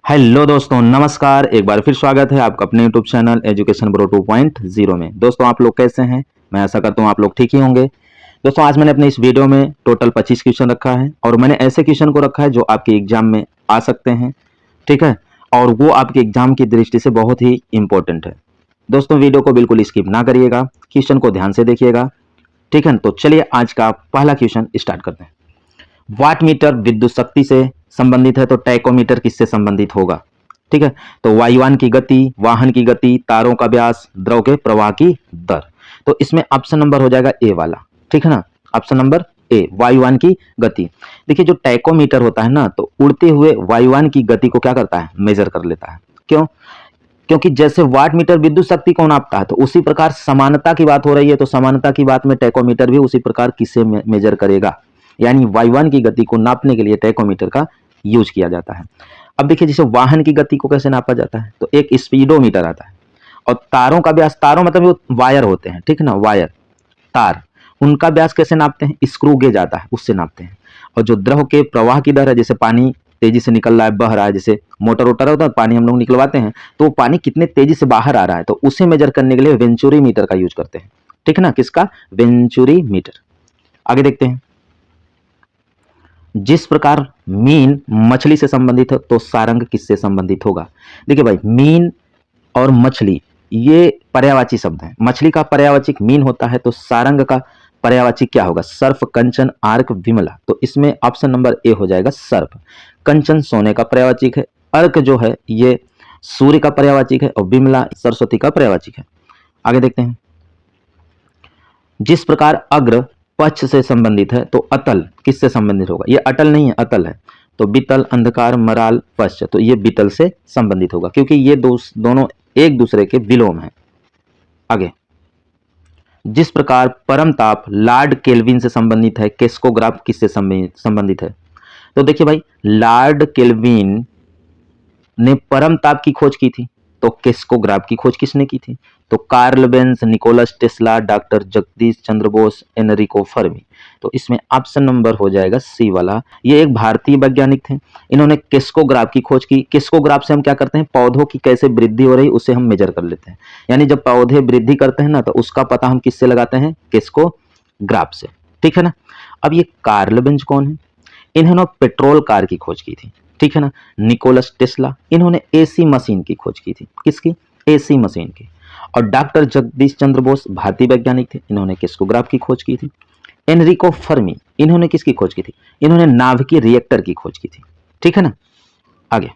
Hello दोस्तों, नमस्कार। एक बार फिर स्वागत है आपका अपने यूट्यूब चैनल एजुकेशन ब्रो 2.0 में। दोस्तों, आप लोग कैसे हैं? मैं आशा करता हूं आप लोग ठीक ही होंगे। दोस्तों, आज मैंने अपने इस वीडियो में टोटल 25 क्वेश्चन रखा है और मैंने ऐसे क्वेश्चन को रखा है जो आपके एग्जाम में आ सकते हैं, ठीक है, और वो आपके एग्जाम की दृष्टि से बहुत ही इंपॉर्टेंट है। दोस्तों, वीडियो को बिल्कुल स्किप ना करिएगा, क्वेश्चन को ध्यान से देखिएगा, ठीक है। तो चलिए आज का पहला क्वेश्चन स्टार्ट करते हैं। वाट मीटर विद्युत शक्ति से संबंधित है तो टैकोमीटर किससे संबंधित होगा? ठीक है, तो वायुयान की गति, वाहन की गति, तारों का व्यास, द्रव के प्रवाह की दर। तो इसमें ऑप्शन नंबर हो जाएगा ए वाला, ठीक है ना। ऑप्शन नंबर ए, वायुयान की गति। देखिए, जो टैकोमीटर होता है ना, तो उड़ते हुए वायुयान की गति को क्या करता है? मेजर कर लेता है। क्यों? क्योंकि जैसे वाट मीटर विद्युत शक्ति को नापता है, तो उसी प्रकार समानता की बात हो रही है, तो समानता की बात में टैकोमीटर भी उसी प्रकार किससे मेजर करेगा? यानी वायुयान की गति को नापने के लिए टैकोमीटर का यूज किया जाता है। अब देखिए, जैसे वाहन की गति को कैसे नापा जाता है, तो एक स्पीडोमीटर आता है। और तारों का व्यास, तारों मतलब वो वायर होते हैं, ठीक है ना, वायर, तार, उनका व्यास कैसे नापते हैं? स्क्रू गेज आता है, उससे नापते हैं। और जो द्रव के प्रवाह की दर है, जैसे पानी तेजी से निकल रहा है, बह रहा है, जैसे मोटर वोटर होता है, पानी हम लोग निकलवाते हैं, तो वो पानी कितने तेजी से बाहर आ रहा है, तो उसे मेजर करने के लिए वेंचुरी मीटर का यूज करते हैं, ठीक है ना। किसका? Venturi meter. आगे देखते हैं। जिस प्रकार मीन मछली से संबंधित है तो सारंग किससे संबंधित होगा? देखिए भाई, मीन और मछली ये पर्यायवाची शब्द हैं। मछली का पर्यायवाची मीन होता है, तो सारंग का पर्यायवाची क्या होगा? सर्प, कंचन, आर्क, विमला। तो इसमें ऑप्शन नंबर ए हो जाएगा सर्प। कंचन सोने का पर्यायवाची है, अर्क जो है ये सूर्य का पर्यायवाची है, और विमला सरस्वती का पर्यायवाची है। आगे देखते हैं। जिस प्रकार अग्र पक्ष से संबंधित है तो अतल किससे संबंधित होगा? ये अटल नहीं है, अतल है। तो बीतल, अंधकार, मराल, पश्च, तो ये बीतल से संबंधित होगा, क्योंकि ये दोनों एक दूसरे के विलोम हैं। आगे, जिस प्रकार परम ताप लॉर्ड केल्विन से संबंधित है, केस्कोग्राफ किससे संबंधित है? तो देखिए भाई, लॉर्ड केल्विन ने परम ताप की खोज की थी, तो केस्कोग्राफ की खोज किसने की थी? तो Karl Benz, Nikola Tesla, doctor Jagdish Chandra Bose, Enrico Fermi. तो इसमें ऑप्शन नंबर हो जाएगा सी वाला। ये एक भारतीय वैज्ञानिक थे, इन्होंने केस्कोग्राफ की खोज की। केस्कोग्राफ से हम क्या करते हैं? पौधों की कैसे वृद्धि हो रही उसे हम मेजर कर लेते हैं। यानी जब पौधे वृद्धि करते हैं ना, तो उसका पता हम किससे लगाते हैं? केस्कोग्राफ से, ठीक है ना। अब ये कार्ल बेंज कौन है? इन्होंने पेट्रोल कार की खोज की थी, ठीक है ना। निकोलस टेस्ला, इन्होंने एसी मशीन की खोज की थी। किसकी? एसी मशीन की। और डॉक्टर जगदीश चंद्र बोस भारतीय वैज्ञानिक थे, इन्होंने किस्कोग्राफ की खोज की थी। एनरिको फर्मी, इन्होंने किसकी खोज की थी? इन्होंने नाभिकीय रिएक्टर की खोज की थी, ठीक है ना। आगे,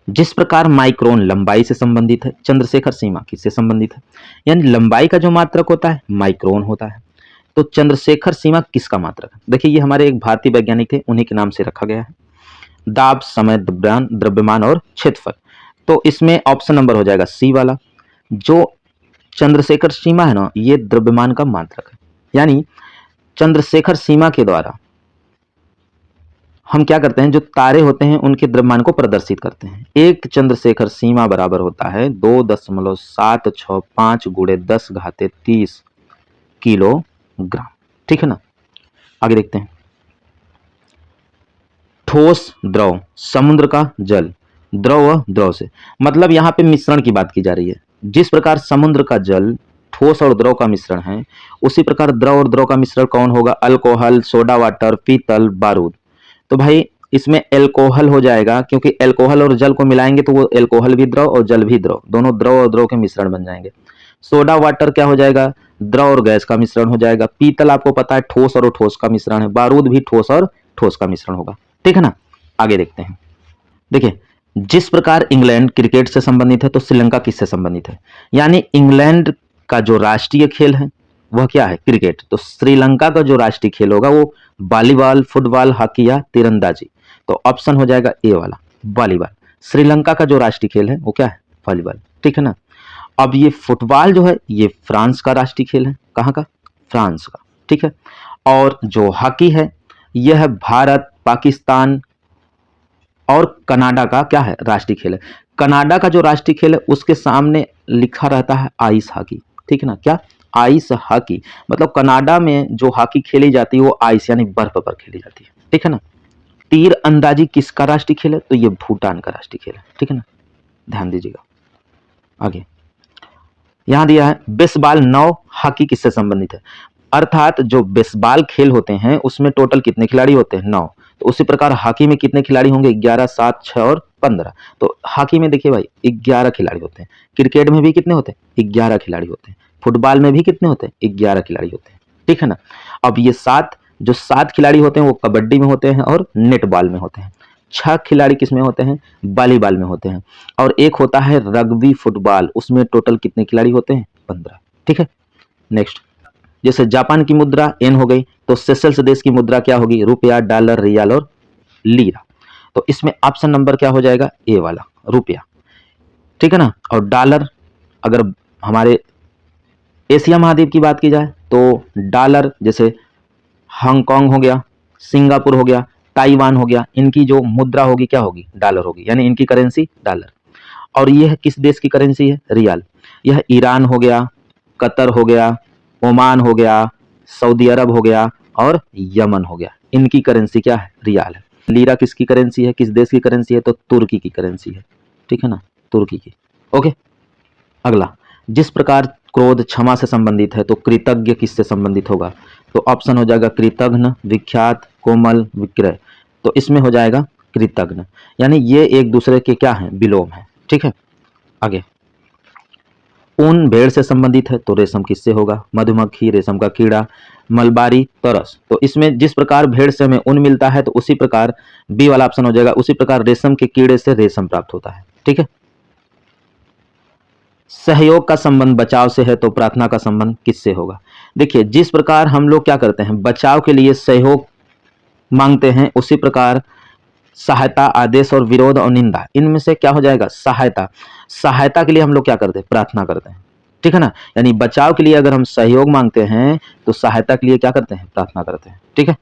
जिस प्रकार माइक्रोन लंबाई से संबंधित है, चंद्रशेखर सीमा किससे संबंधित है? यानी लंबाई का जो मात्रक होता है माइक्रोन होता है, तो चंद्रशेखर सीमा किसका मात्रक है? देखिए, ये हमारे एक भारतीय वैज्ञानिक थे, उन्हीं के नाम से रखा गया है। दाब, समय, द्रव्यमान और क्षेत्रफल। तो इसमें ऑप्शन नंबर हो जाएगा सी वाला। जो चंद्रशेखर सीमा है ना, ये द्रव्यमान का मात्रक है। यानी चंद्रशेखर सीमा के द्वारा हम क्या करते हैं? जो तारे होते हैं उनके द्रव्यमान को प्रदर्शित करते हैं। एक चंद्रशेखर सीमा बराबर होता है 2.765 गुणे 10⁻30 किलोग्राम, ठीक है ना। आगे देखते हैं। ठोस, द्रव, समुद्र का जल, द्रव व द्रव से, मतलब यहां पे मिश्रण की बात की जा रही है। जिस प्रकार समुद्र का जल ठोस और द्रव का मिश्रण है, उसी प्रकार द्रव और द्रव का मिश्रण कौन होगा? अल्कोहल, सोडा वाटर, पीतल, बारूद। तो भाई इसमें एल्कोहल हो जाएगा, क्योंकि एल्कोहल और जल को मिलाएंगे तो वो एल्कोहल भी द्रव और जल भी द्रव, दोनों द्रव और द्रव के मिश्रण बन जाएंगे। सोडा वाटर क्या हो जाएगा? द्रव और गैस का मिश्रण हो जाएगा। पीतल आपको पता है ठोस और ठोस का मिश्रण है। बारूद भी ठोस और ठोस का मिश्रण होगा, ठीक है ना। आगे देखते हैं। देखिए, जिस प्रकार इंग्लैंड क्रिकेट से संबंधित है तो श्रीलंका किससे संबंधित है? यानी इंग्लैंड का जो राष्ट्रीय खेल है वह क्या है? क्रिकेट। तो श्रीलंका का जो राष्ट्रीय खेल होगा वो वॉलीबॉल, फुटबॉल, हॉकी या तीरंदाजी। तो ऑप्शन हो जाएगा ए वाला, वॉलीबॉल। श्रीलंका का जो राष्ट्रीय खेल है वो क्या है? वॉलीबॉल, ठीक है ना। अब ये फुटबॉल जो है ये फ्रांस का राष्ट्रीय खेल है। कहाँ का? फ्रांस का, ठीक है। और जो हॉकी है यह है भारत, पाकिस्तान और कनाडा का क्या है? राष्ट्रीय खेल है। कनाडा का जो राष्ट्रीय खेल है उसके सामने लिखा रहता है आइस हॉकी, ठीक है ना। क्या? Ice hockey. मतलब कनाडा में जो हॉकी खेली जाती है वो आइस यानी बर्फ पर खेली जाती है, ठीक है ना। तीर अंदाजी किसका राष्ट्रीय खेल है? तो ये भूटान का राष्ट्रीय खेल है, ठीक है ना, ध्यान दीजिएगा। आगे यहां दिया है बेसबॉल 9, हॉकी किससे संबंधित है? अर्थात जो बेसबॉल खेल होते हैं उसमें टोटल कितने खिलाड़ी होते हैं? 9। तो उसी प्रकार हॉकी में कितने खिलाड़ी होंगे? 11, 7, 6 और 15। तो हॉकी में देखिए भाई 11 खिलाड़ी होते हैं। क्रिकेट में भी कितने होते हैं? 11 खिलाड़ी होते हैं। फुटबॉल में भी कितने होते हैं? 11 खिलाड़ी होते हैं, ठीक है ना। अब ये 7 खिलाड़ी होते हैं वो कबड्डी में होते हैं और नेटबॉल में होते हैं। 6 खिलाड़ी किस में होते हैं? वॉलीबॉल में होते हैं। और एक होता है रग्बी फुटबॉल, उसमें टोटल कितने खिलाड़ी होते हैं? 15, ठीक है। नेक्स्ट, जैसे जापान की मुद्रा एन हो गई, तो सेशल्स देश की मुद्रा क्या होगी? रुपया, डॉलर, रियाल और लीरा। तो इसमें ऑप्शन नंबर क्या हो जाएगा? ए वाला, रुपया, ठीक है ना। और डॉलर, अगर हमारे एशिया महाद्वीप की बात की जाए तो डॉलर, जैसे हांगकांग हो गया, सिंगापुर हो गया, ताइवान हो गया, इनकी जो मुद्रा होगी क्या होगी? डॉलर होगी, यानी इनकी करेंसी डॉलर। और यह किस देश की करेंसी है? रियाल। यह ईरान हो गया, कतर हो गया, ओमान हो गया, सऊदी अरब हो गया और यमन हो गया, इनकी करेंसी क्या है? रियाल है। लीरा किसकी करेंसी है? किस देश की करेंसी है? तो तुर्की की करेंसी है, ठीक है ना, तुर्की की। ओके, अगला, जिस प्रकार क्रोध क्षमा से संबंधित है तो कृतज्ञ किससे संबंधित होगा? तो ऑप्शन हो जाएगा कृतघ्न, विख्यात, कोमल, विक्रय। तो इसमें हो जाएगा कृतघ्न, यानी ये एक दूसरे के क्या है? विलोम है, ठीक है। आगे, ऊन भेड़ से संबंधित है तो रेशम किससे होगा? मधुमक्खी, रेशम का कीड़ा, मलबारी, तरस। तो इसमें जिस प्रकार भेड़ से हमें ऊन मिलता है तो उसी प्रकार बी वाला ऑप्शन हो जाएगा, उसी प्रकार रेशम के कीड़े से रेशम प्राप्त होता है, ठीक है। सहयोग का संबंध बचाव से है तो प्रार्थना का संबंध किससे होगा? देखिए, जिस प्रकार हम लोग क्या करते हैं, बचाव के लिए सहयोग मांगते हैं, उसी प्रकार सहायता, आदेश और विरोध और निंदा, इनमें से क्या हो जाएगा? सहायता। सहायता के लिए हम लोग क्या करते हैं? प्रार्थना करते हैं, ठीक है ना। यानी बचाव के लिए अगर हम सहयोग मांगते हैं तो सहायता के लिए क्या करते हैं? प्रार्थना करते हैं, ठीक है।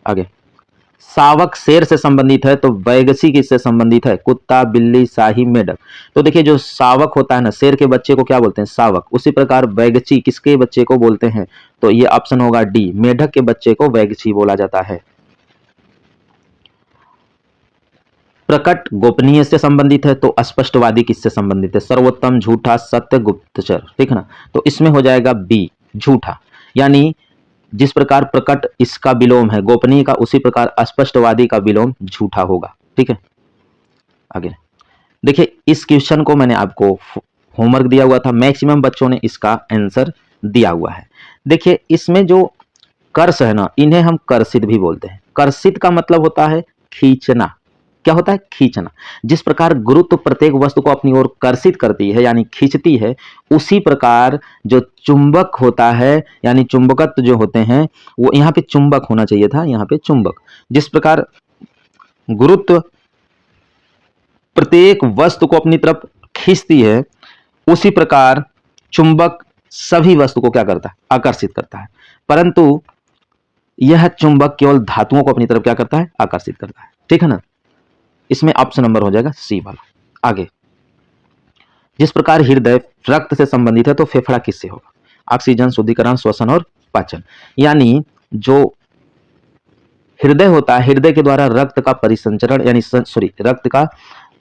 आगे, शावक शेर से संबंधित है तो बैगसी किससे संबंधित है? कुत्ता, बिल्ली, शाही, मेढक। तो देखिए, जो शावक होता है ना, शेर के बच्चे को क्या बोलते हैं? शावक। उसी प्रकार बैगची किसके बच्चे को बोलते हैं? तो ये ऑप्शन होगा डी, मेढक के बच्चे को बैगची बोला जाता है। प्रकट गोपनीय से संबंधित है तो अस्पष्टवादी किससे संबंधित है? सर्वोत्तम, झूठा, सत्य, गुप्तचर, ठीक है ना। तो इसमें हो जाएगा बी, झूठा। यानी जिस प्रकार प्रकट इसका विलोम है गोपनीय का, उसी प्रकार अस्पष्टवादी का विलोम झूठा होगा, ठीक है। आगे देखिए, इस क्वेश्चन को मैंने आपको होमवर्क दिया हुआ था, मैक्सिमम बच्चों ने इसका आंसर दिया हुआ है। देखिए, इसमें जो कर्ष है ना, इन्हें हम कर्षित भी बोलते हैं। कर्षित का मतलब होता है खींचना। क्या होता है? खींचना। जिस प्रकार गुरुत्व प्रत्येक वस्तु को अपनी ओर कर्षित करती है यानी खींचती है, उसी प्रकार जो चुंबक होता है यानी चुंबकत्व जो होते हैं, वो यहाँ पे चुंबक होना चाहिए था, यहाँ पे चुंबक। जिस प्रकार गुरुत्व प्रत्येक वस्तु को अपनी तरफ खींचती है, उसी प्रकार चुंबक सभी वस्तु को क्या करता है? आकर्षित करता है। परंतु यह चुंबक केवल धातुओं को अपनी तरफ क्या करता है? आकर्षित करता है, ठीक है ना। इसमें ऑप्शन नंबर हो जाएगा सी वाला। आगे, जिस प्रकार हृदय रक्त से संबंधित है तो फेफड़ा किससे होगा? ऑक्सीजन, शुद्धिकरण, श्वसन और पाचन। यानी जो हृदय होता है, हृदय के द्वारा रक्त का परिसंचरण यानी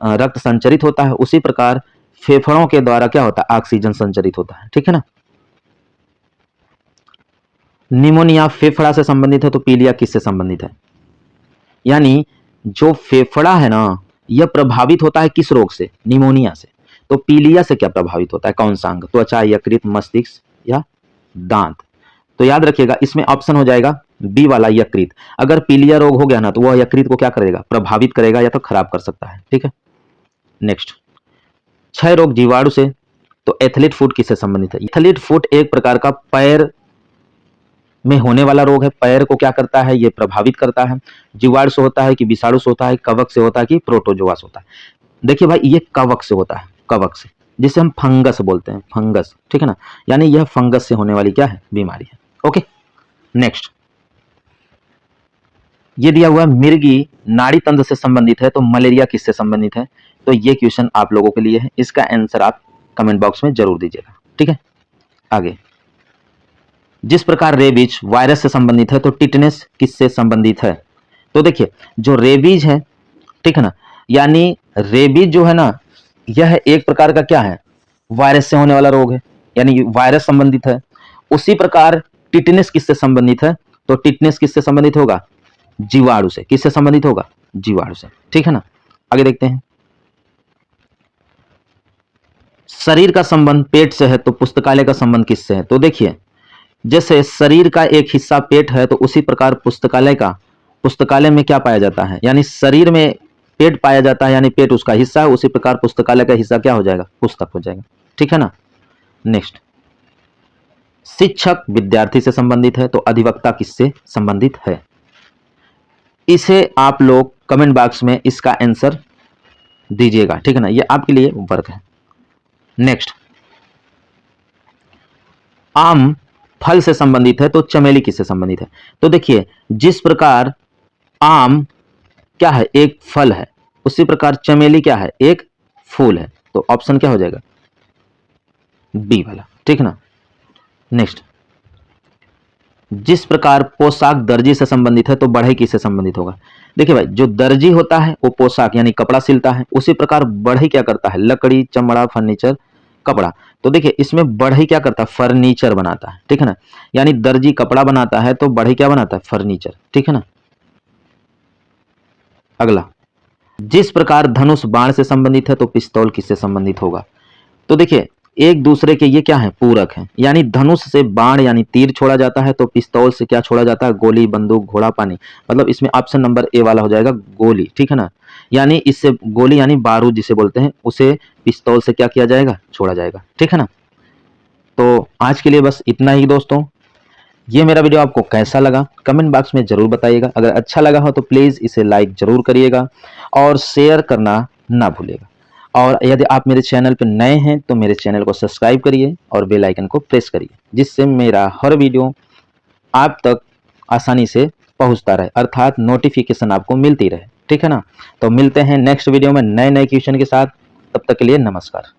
रक्त संचरित होता है, उसी प्रकार फेफड़ों के द्वारा क्या होता है? ऑक्सीजन संचरित होता है, ठीक है ना। निमोनिया फेफड़ा से संबंधित है तो पीलिया किससे संबंधित है? यानी जो फेफड़ा है ना, यह प्रभावित होता है किस रोग से? निमोनिया से। तो पीलिया से क्या प्रभावित होता है? कौन सा अंग? त्वचा, यकृत, मस्तिष्क या दांत? तो याद रखिएगा, इसमें ऑप्शन हो जाएगा बी वाला, यकृत। अगर पीलिया रोग हो गया ना तो वह यकृत को क्या करेगा? प्रभावित करेगा या तो खराब कर सकता है, ठीक है। नेक्स्ट, क्षय रोग जीवाणु से तो एथलीट फुट किससे संबंधित है? एथलीट फुट एक प्रकार का पैर में होने वाला रोग है। पैर को क्या करता है? ये प्रभावित करता है। जीवाणु से होता है कि विषाणु से होता है, कवक से होता है कि प्रोटोजोआ से होता है? देखिए भाई, ये कवक से होता है, कवक से, जिसे हम फंगस बोलते हैं, फंगस, ठीक है ना। यानी यह फंगस से होने वाली क्या है? बीमारी है। ओके, नेक्स्ट, ये दिया हुआ मिर्गी नाड़ी तंत्र से संबंधित है तो मलेरिया किससे संबंधित है? तो ये क्वेश्चन आप लोगों के लिए है, इसका आंसर आप कमेंट बॉक्स में जरूर दीजिएगा, ठीक है। आगे, जिस प्रकार रेबीज वायरस से संबंधित है तो टिटनेस किससे संबंधित है? तो देखिए जो रेबीज है, ठीक है ना, यानी रेबीज जो है ना, यह एक प्रकार का क्या है, वायरस से होने वाला रोग है, यानी वायरस संबंधित है। उसी प्रकार टिटनेस किससे संबंधित है, तो टिटनेस किससे संबंधित होगा, जीवाणु से। किससे संबंधित होगा, जीवाणु से, ठीक है ना। आगे देखते हैं, शरीर का संबंध पेट से है तो पुस्तकालय का संबंध किससे है, तो देखिए जैसे शरीर का एक हिस्सा पेट है तो उसी प्रकार पुस्तकालय में क्या पाया जाता है, यानी शरीर में पेट पाया जाता है, यानी पेट उसका हिस्सा है, उसी प्रकार पुस्तकालय का हिस्सा क्या हो जाएगा, पुस्तक हो जाएगा, ठीक है ना। नेक्स्ट, शिक्षक विद्यार्थी से संबंधित है तो अधिवक्ता किससे संबंधित है, इसे आप लोग कमेंट बॉक्स में इसका आंसर दीजिएगा, ठीक है ना, ये आपके लिए वर्क है। नेक्स्ट, आम फल से संबंधित है तो चमेली किससे संबंधित है, तो देखिए जिस प्रकार आम क्या है, एक फल है, उसी प्रकार चमेली क्या है, एक फूल है, तो ऑप्शन क्या हो जाएगा, बी वाला, ठीक है ना। नेक्स्ट, जिस प्रकार पोशाक दर्जी से संबंधित है तो बढ़ई किससे संबंधित होगा, देखिए भाई जो दर्जी होता है वो पोशाक यानी कपड़ा सिलता है, उसी प्रकार बढ़ई क्या करता है, लकड़ी, चमड़ा, फर्नीचर, कपड़ा। तो देखिए इसमें बढ़ई क्या करता है, फर्नीचर बनाता है, ठीक है ना, यानी दर्जी कपड़ा बनाता है तो बढ़ई क्या बनाता है, फर्नीचर, ठीक है ना। अगला, जिस प्रकार धनुष बाण से संबंधित है तो पिस्तौल किससे संबंधित होगा, तो देखिए एक दूसरे के ये क्या है, पूरक है, यानी धनुष से बाण यानी तीर छोड़ा जाता है तो पिस्तौल से क्या छोड़ा जाता है, गोली, बंदूक, घोड़ा, पानी, मतलब इसमें ऑप्शन नंबर ए वाला हो जाएगा, गोली, ठीक है ना, यानी इससे गोली यानी बारूद जिसे बोलते हैं उसे पिस्तौल से क्या किया जाएगा, छोड़ा जाएगा, ठीक है ना। तो आज के लिए बस इतना ही दोस्तों, ये मेरा वीडियो आपको कैसा लगा कमेंट बॉक्स में जरूर बताइएगा, अगर अच्छा लगा हो तो प्लीज़ इसे लाइक जरूर करिएगा और शेयर करना ना भूलिएगा, और यदि आप मेरे चैनल पर नए हैं तो मेरे चैनल को सब्सक्राइब करिए और बेल आइकन को प्रेस करिए, जिससे मेरा हर वीडियो आप तक आसानी से पहुंचता रहे, अर्थात नोटिफिकेशन आपको मिलती रहे, ठीक है ना। तो मिलते हैं नेक्स्ट वीडियो में नए नए क्वेश्चन के साथ, तब तक के लिए नमस्कार।